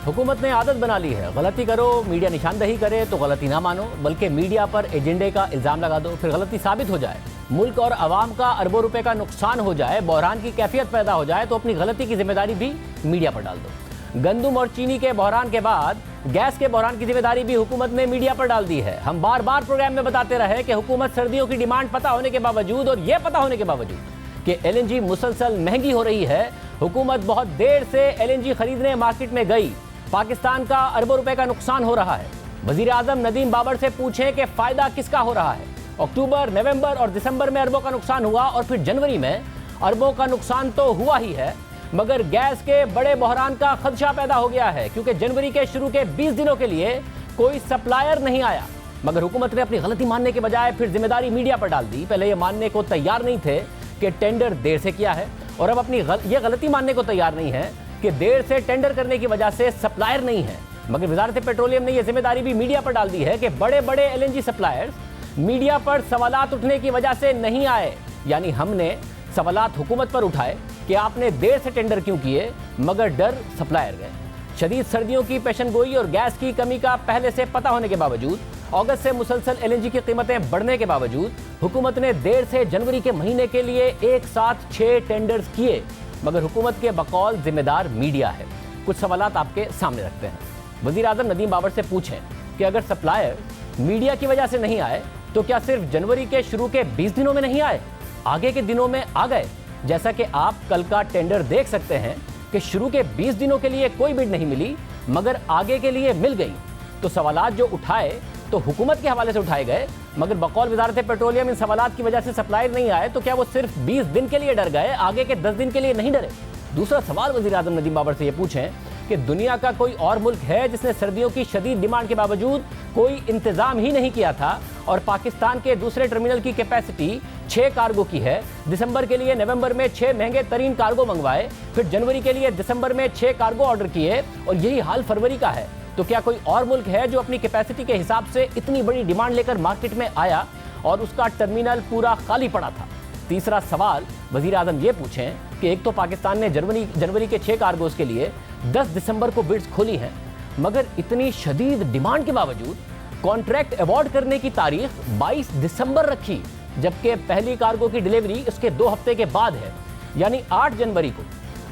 हुकूमत ने आदत बना ली है, गलती करो, मीडिया निशानदही करे तो गलती ना मानो, बल्कि मीडिया पर एजेंडे का इल्ज़ाम लगा दो, फिर गलती साबित हो जाए, मुल्क और अवाम का अरबों रुपए का नुकसान हो जाए, बहरान की कैफियत पैदा हो जाए तो अपनी गलती की जिम्मेदारी भी मीडिया पर डाल दो। गंदम और चीनी के बहरान के बाद गैस के बहरान की जिम्मेदारी भी हुकूमत ने मीडिया पर डाल दी है। हम बार बार प्रोग्राम में बताते रहे कि हुकूमत सर्दियों की डिमांड पता होने के बावजूद और ये पता होने के बावजूद कि LNG मुसलसल महंगी हो रही है, हुकूमत बहुत देर से LNG खरीदने मार्केट में गई। पाकिस्तान का अरबों रुपए का नुकसान हो रहा है। वजीर आजम नदीम बाबर से पूछें कि फायदा किसका हो रहा है। अक्टूबर, नवंबर और दिसंबर में अरबों का नुकसान हुआ और फिर जनवरी में अरबों का नुकसान तो हुआ ही है, मगर गैस के बड़े बहरान का खदशा पैदा हो गया है, क्योंकि जनवरी के शुरू के 20 दिनों के लिए कोई सप्लायर नहीं आया। मगर हुकूमत ने अपनी गलती मानने के बजाय फिर जिम्मेदारी मीडिया पर डाल दी। पहले ये मानने को तैयार नहीं थे कि टेंडर देर से किया है, और अब अपनी ये गलती मानने को तैयार नहीं है कि देर से टेंडर करने की वजह से सप्लायर नहीं है। मगर वजारत पेट्रोलियम ने यह जिम्मेदारी भी मीडिया पर डाल दी है कि बड़े बड़े LNG सप्लायर्स मीडिया पर सवालात उठने की वजह से नहीं आए। यानी हमने सवालात हुकूमत पर उठाए कि आपने देर से टेंडर क्यों किए, मगर डर सप्लायर गए। शदीद सर्दियों की पेशनगोई और गैस की कमी का पहले से पता होने के बावजूद, अगस्त से मुसलसल LNG की कीमतें बढ़ने के बावजूद हुकूमत ने देर से जनवरी के महीने के लिए एक साथ 6 टेंडर्स किए। मगर हुकूमत के बकौल जिम्मेदार मीडिया है। कुछ सवालात आपके सामने रखते हैं। वजीर आजम नदीम बाबर से पूछें कि अगर सप्लायर मीडिया की वजह से नहीं आए तो क्या सिर्फ जनवरी के शुरू के 20 दिनों में नहीं आए, आगे के दिनों में आ गए? जैसा कि आप कल का टेंडर देख सकते हैं कि शुरू के 20 दिनों के लिए कोई बिड नहीं मिली, मगर आगे के लिए मिल गई। तो सवालात जो उठाए तो हुकूमत के हवाले से उठाए गए, मगर बकौल वजारत पेट्रोलियम इन सवालात की वजह से सप्लायर नहीं आए तो क्या वो सिर्फ 20 दिन के लिए डर गए, आगे के 10 दिन के लिए नहीं डरे? दूसरा सवाल वजीर आजम नदीम बाबर से ये पूछें कि दुनिया का कोई और मुल्क है जिसने सर्दियों की शदीद डिमांड के बावजूद कोई इंतजाम ही नहीं किया था, और पाकिस्तान के दूसरे टर्मिनल की कैपेसिटी 6 कार्गो की है। दिसंबर के लिए नवंबर में 6 महंगे तरीन कार्गो मंगवाए, फिर जनवरी के लिए दिसंबर में 6 कार्गो ऑर्डर किए, और यही हाल फरवरी का है। तो क्या कोई और मुल्क है जो अपनी कैपेसिटी के हिसाब से इतनी बड़ी डिमांड लेकर मार्केट में आया और उसका टर्मिनल पूरा खाली पड़ा था? तीसरा सवाल वजीर आजम ये पूछें कि एक तो पाकिस्तान ने जनवरी के 6 कार्गोज के लिए 10 दिसंबर को बिड्स खोली हैं, मगर इतनी शदीद डिमांड के बावजूद कॉन्ट्रैक्ट अवार्ड करने की तारीख 22 दिसंबर रखी, जबकि पहली कार्गो की डिलीवरी उसके 2 हफ्ते के बाद है, यानी 8 जनवरी को।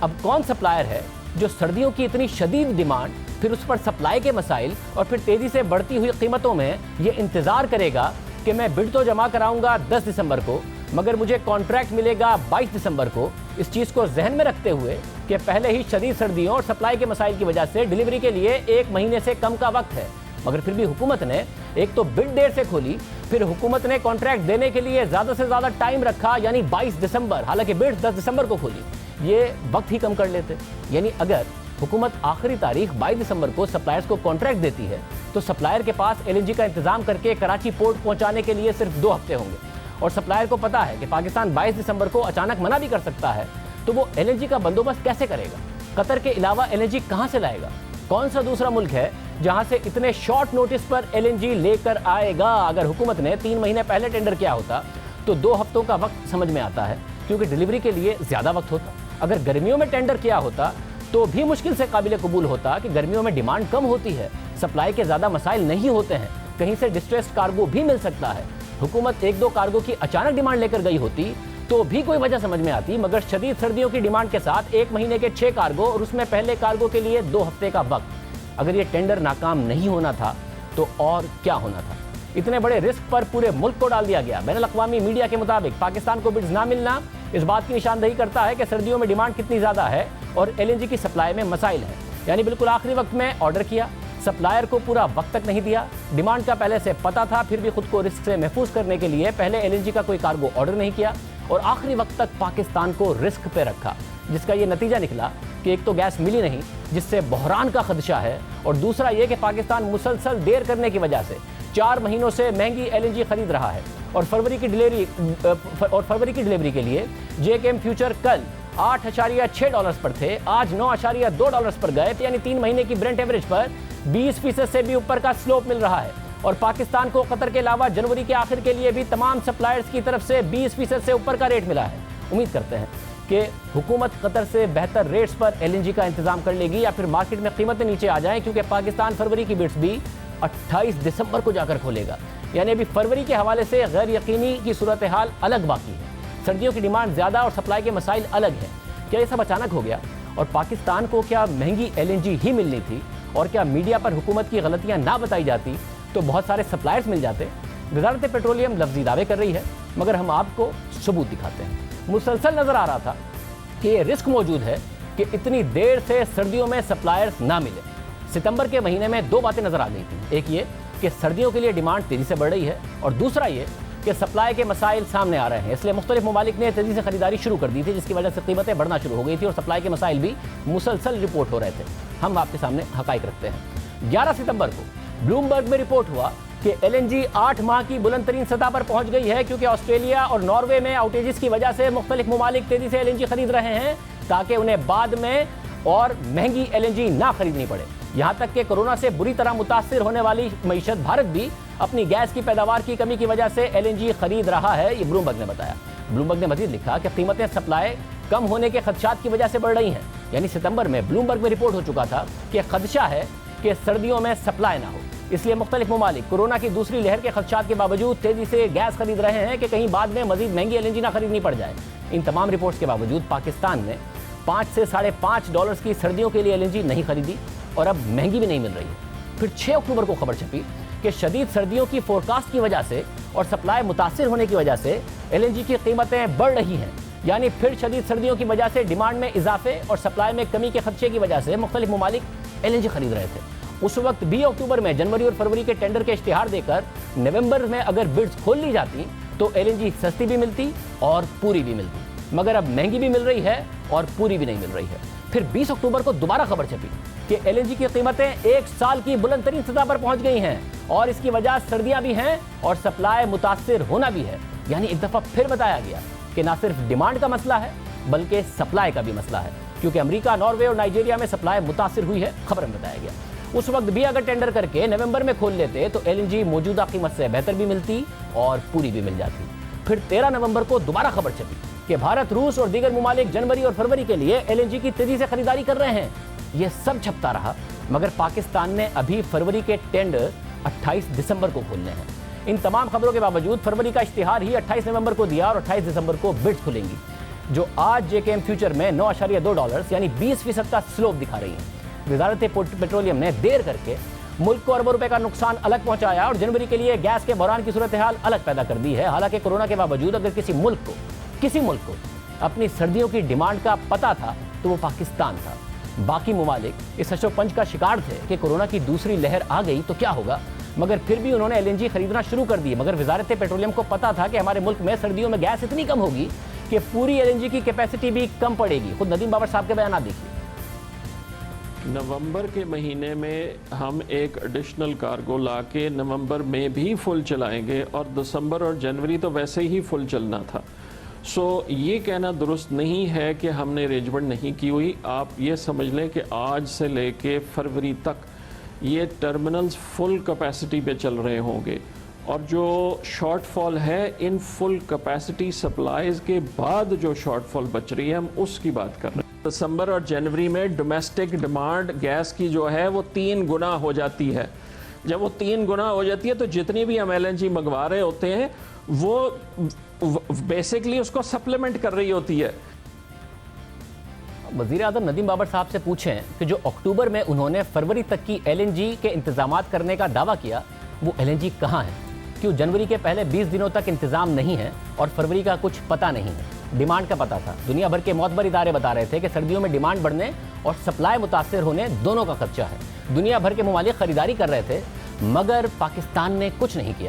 अब कौन सप्लायर है जो सर्दियों की इतनी शदीद डिमांड, फिर उस पर सप्लाई के मसाइल और फिर तेजी से बढ़ती हुई कीमतों में ये इंतजार करेगा कि मैं बिड तो जमा कराऊंगा 10 दिसंबर को, मगर मुझे कॉन्ट्रैक्ट मिलेगा 22 दिसंबर को। इस चीज़ को जहन में रखते हुए कि पहले ही शदीद सर्दियों और सप्लाई के मसाइल की वजह से डिलीवरी के लिए 1 महीने से कम का वक्त है, मगर फिर भी हुकूमत ने एक तो बिड देर से खोली, फिर हुकूमत ने कॉन्ट्रैक्ट देने के लिए ज़्यादा से ज़्यादा टाइम रखा, यानी 22 दिसंबर, हालांकि बिड 10 दिसंबर को खोली। ये वक्त ही कम कर लेते। यानी अगर हुकूमत आखिरी तारीख 22 दिसंबर को सप्लायर्स को कॉन्ट्रैक्ट देती है तो सप्लायर के पास LNG का इंतजाम करके कराची पोर्ट पहुंचाने के लिए सिर्फ 2 हफ्ते होंगे, और सप्लायर को पता है कि पाकिस्तान 22 दिसंबर को अचानक मना भी कर सकता है, तो वो LNG का बंदोबस्त कैसे करेगा? कतर के अलावा LNG कहां से लाएगा? कौन सा दूसरा मुल्क है जहां से इतने शॉर्ट नोटिस पर LNG लेकर आएगा? अगर हुकूमत ने 3 महीने पहले टेंडर किया होता तो 2 हफ्तों का वक्त समझ में आता है, क्योंकि डिलीवरी के लिए ज्यादा वक्त होता। अगर गर्मियों में टेंडर किया होता तो भी मुश्किल से काबिल कबूल होता कि गर्मियों में डिमांड कम होती है, सप्लाई के ज्यादा मसाइल नहीं होते हैं, कहीं से डिस्ट्रेस्ड कार्गो भी मिल सकता है। हुकूमत 1-2 कार्गो की अचानक डिमांड लेकर गई होती तो भी कोई वजह समझ में आती, मगर शदीद सर्दियों की डिमांड के साथ 1 महीने के 6 कार्गो और उसमें पहले कार्गो के लिए 2 हफ्ते का वक्त। अगर ये टेंडर नाकाम नहीं होना था तो और क्या होना था? इतने बड़े रिस्क पर पूरे मुल्क को डाल दिया गया। बैनुल-अक़वामी मीडिया के मुताबिक पाकिस्तान को बिड्स ना मिलना इस बात की निशानदही करता है कि सर्दियों में डिमांड कितनी ज़्यादा है और LNG की सप्लाई में मसाइल हैं। यानी बिल्कुल आखिरी वक्त में ऑर्डर किया, सप्लायर को पूरा वक्त तक नहीं दिया, डिमांड का पहले से पता था, फिर भी खुद को रिस्क से महफूज करने के लिए पहले LNG का कोई कार्गो ऑर्डर नहीं किया, और आखिरी वक्त तक पाकिस्तान को रिस्क पे रखा, जिसका ये नतीजा निकला कि एक तो गैस मिली नहीं, जिससे बहरान का खदशा है, और दूसरा ये कि पाकिस्तान मुसलसल देर करने की वजह से 4 महीनों से महंगी LNG खरीद रहा है। और फरवरी की डिलीवरी के लिए JKM फ्यूचर कल $8.6 पर थे, आज $9.2 पर गए, यानी 3 महीने की ब्रेंट एवरेज पर 20% से भी ऊपर का स्लोप मिल रहा है। और पाकिस्तान को कतर के अलावा जनवरी के आखिर के लिए भी तमाम सप्लायर्स की तरफ से 20% से ऊपर का रेट मिला है। उम्मीद करते हैं कि हुकूमत कतर से बेहतर रेट्स पर LNG का इंतजाम कर लेगी या फिर मार्केट में कीमतें नीचे आ जाएं, क्योंकि पाकिस्तान फरवरी की बिड्स भी 28 दिसंबर को जाकर खोलेगा। यानी अभी फरवरी के हवाले से गैर यकीनी की सूरत हाल अलग बाकी है। सर्दियों की डिमांड ज़्यादा और सप्लाई के मसाइल अलग हैं। क्या ये सब अचानक हो गया और पाकिस्तान को क्या महंगी LNG ही मिलनी थी और क्या मीडिया पर हुकूमत की गलतियाँ ना बताई जाती तो बहुत सारे सप्लायर्स मिल जाते? वजारत पेट्रोलियम लफ्जी दावे कर रही है, मगर हम आपको सबूत दिखाते हैं। मुसलसल नज़र आ रहा था कि ये रिस्क मौजूद है कि इतनी देर से सर्दियों में सप्लायर्स ना मिले। सितंबर के महीने में दो बातें नज़र आ गई थी। एक ये कि सर्दियों के लिए डिमांड तेज़ी से बढ़ रही है और दूसरा ये कि सप्लाई के मसाइल सामने आ रहे हैं। इसलिए मुख्तलिफ ममालिक ने तेज़ी से खरीदारी शुरू कर दी थी, जिसकी वजह से कीमतें बढ़ना शुरू हो गई थी और सप्लाई के मसाइल भी मुसलसल रिपोर्ट हो रहे थे। हम आपके सामने हकाइक रखते हैं। 11 सितंबर को ब्लूमबर्ग में रिपोर्ट हुआ कि LNG 8 माह की बुलंद तरीन सतह पर पहुंच गई है, क्योंकि ऑस्ट्रेलिया और नॉर्वे में आउटेजेस की वजह से मुख्तलिफ ममालिक तेज़ी से LNG खरीद रहे हैं ताकि उन्हें बाद में और महंगी LNG ना खरीदनी पड़े। यहाँ तक कि कोरोना से बुरी तरह मुतासिर होने वाली मईशत भारत भी अपनी गैस की पैदावार की कमी की वजह से LNG खरीद रहा है, ये ब्लूमबर्ग ने बताया। ब्लूमबर्ग ने मजीद लिखा कि कीमतें सप्लाई कम होने के खदशात की वजह से बढ़ रही हैं। यानी सितंबर में ब्लूमबर्ग में रिपोर्ट हो चुका था कि खदशा है कि सर्दियों में सप्लाई ना हो, इसलिए मुख्तलिफ ममालिक कोरोना की दूसरी लहर के खदशात के बावजूद तेजी से गैस खरीद रहे हैं कि कहीं बाद में मजीद महंगी LNG ना खरीदनी पड़ जाए। इन तमाम रिपोर्ट्स के बावजूद पाकिस्तान ने $5 से $5.5 की सर्दियों के लिए LNG नहीं खरीदी और अब महंगी भी नहीं मिल रही है। फिर 6 अक्टूबर को खबर छपी कि शदीद सर्दियों की फोरकास्ट की वजह से और सप्लाई मुतासिर होने की वजह से LNG की कीमतें बढ़ रही हैं। यानी फिर शदीद सर्दियों की वजह से डिमांड में इजाफे और सप्लाई में कमी के खदशे की वजह से मुख्तलिफ ममालिक LNG खरीद रहे थे। उस वक्त 20 अक्टूबर में जनवरी और फरवरी के टेंडर के इश्तिहार देकर नवंबर में अगर बिड्स खोल ली जाती तो LNG सस्ती भी मिलती और पूरी भी मिलती, मगर अब महंगी भी मिल रही है और पूरी भी नहीं मिल रही है। फिर 20 अक्टूबर को दोबारा खबर छपी कि LNG की कीमतें 1 साल की बुलंद तरीन सतह पर पहुंच गई हैं और इसकी वजह सर्दियां भी हैं और सप्लाई मुतासिर होना भी है। यानी एक दफा फिर बताया गया कि ना सिर्फ डिमांड का मसला है बल्कि सप्लाई का भी मसला है, क्योंकि अमेरिका, नॉर्वे और नाइजीरिया में सप्लाई मुतासिर हुई है, खबर में बताया गया। उस वक्त भी अगर टेंडर करके नवंबर में खोल लेते तो LNG मौजूदा कीमत से बेहतर भी मिलती और पूरी भी मिल जाती। फिर 13 नवंबर को दोबारा खबर छपी कि भारत, रूस और दीगर ममालिक जनवरी और फरवरी के लिए LNG की तेजी से खरीदारी कर रहे हैं। यह सब छपता रहा, मगर पाकिस्तान ने अभी फरवरी के टेंडर 28 दिसंबर को खोलने हैं। इन तमाम खबरों के बावजूद फरवरी का इश्तिहार ही 28 नवंबर को दिया और 28 दिसंबर को बिड्स खुलेंगी, जो आज JKM फ्यूचर में $9.2 यानी 20% का स्लोप दिखा रही है। वजारत पेट्रोलियम ने देर करके मुल्क को अरबों रुपए का नुकसान अलग पहुंचाया और जनवरी के लिए गैस के बहरान की सूरत हाल अलग पैदा कर दी है। हालांकि कोरोना के बावजूद अगर किसी मुल्क को अपनी सर्दियों की डिमांड का पता था तो वो पाकिस्तान था। बाकी ममालिक इस हशो-पंच का शिकार थे कि कोरोना की दूसरी लहर आ गई तो क्या होगा, मगर फिर भी उन्होंने LNG खरीदना शुरू कर दी। मगर वजारत पेट्रोलियम को पता था कि हमारे मुल्क में सर्दियों में गैस इतनी कम होगी कि पूरी LNG की कैपेसिटी भी कम पड़ेगी। खुद नदीम बाबर साहब के बयान देखिए। नवंबर के महीने में हम एक एडिशनल कार्गो लाके नवंबर में भी फुल चलाएंगे और दिसंबर और जनवरी तो वैसे ही फुल चलना था। ये कहना दुरुस्त नहीं है कि हमने अरेंजमेंट नहीं की हुई। आप ये समझ लें कि आज से लेके फरवरी तक ये टर्मिनल्स फुल कैपेसिटी पे चल रहे होंगे और जो शॉर्टफॉल है इन फुल कैपेसिटी सप्लाईज के बाद जो शॉर्टफॉल बच रही है हम उसकी बात कर रहे हैं। दिसंबर और जनवरी में डोमेस्टिक डिमांड गैस की जो है वो 3 गुना हो जाती है। जब वो 3 गुना हो जाती है तो जितनी भी हम LNG मंगवा रहे होते हैं वो बेसिकली उसको सप्लीमेंट कर रही होती है। वज़ीर आज़म नदीम बाबर साहब से पूछें कि जो अक्टूबर में उन्होंने फरवरी तक की LNG के इंतजामात करने का दावा किया वो LNG कहाँ है? क्यों जनवरी के पहले 20 दिनों तक इंतजाम नहीं है और फरवरी का कुछ पता नहीं है? डिमांड का पता था। दुनिया भर के मोतबर इदारे बता रहे थे कि सर्दियों में डिमांड बढ़ने और सप्लाई मुतासिर होने दोनों का खदशा है। दुनिया भर के ममालिक खरीदारी कर रहे थे, मगर पाकिस्तान ने कुछ नहीं किया।